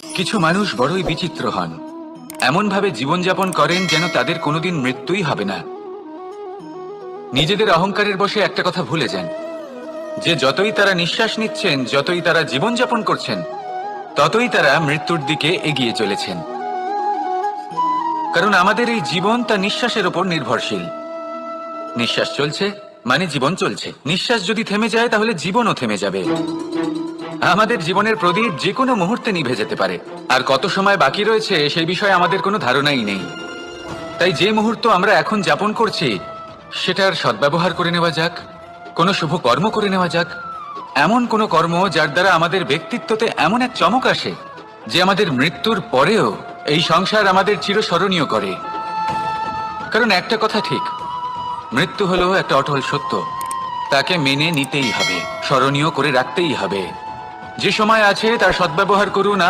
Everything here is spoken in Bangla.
কিছু মানুষ বড়ই বিচিত্র হন, এমন ভাবে জীবনযাপন করেন যেন তাদের কোনোদিন মৃত্যুই হবে না। নিজেদের অহংকারের বশে একটা কথা ভুলে যান, যে যতই তারা নিঃশ্বাস নিচ্ছেন, যতই তারা জীবনযাপন করছেন, ততই তারা মৃত্যুর দিকে এগিয়ে চলেছেন। কারণ আমাদের এই জীবন তা নিঃশ্বাসের উপর নির্ভরশীল। নিঃশ্বাস চলছে মানে জীবন চলছে। নিঃশ্বাস যদি থেমে যায় তাহলে জীবনও থেমে যাবে। আমাদের জীবনের প্রদীপ যে কোনো মুহূর্তে নিভে যেতে পারে, আর কত সময় বাকি রয়েছে সেই বিষয়ে আমাদের কোনো ধারণাই নেই। তাই যে মুহূর্ত আমরা এখন যাপন করছি সেটার সদ্ব্যবহার করে নেওয়া যাক, কোনো শুভ কর্ম করে নেওয়া যাক, এমন কোনো কর্ম যার দ্বারা আমাদের ব্যক্তিত্বতে এমন এক চমক আসে যে আমাদের মৃত্যুর পরেও এই সংসার আমাদের চিরস্মরণীয় করে। কারণ একটা কথা ঠিক, মৃত্যু হলো একটা অটল সত্য, তাকে মেনে নিতেই হবে, স্মরণীয় করে রাখতেই হবে। যে সময় আছে তার সদ্ব্যবহার করুন। আর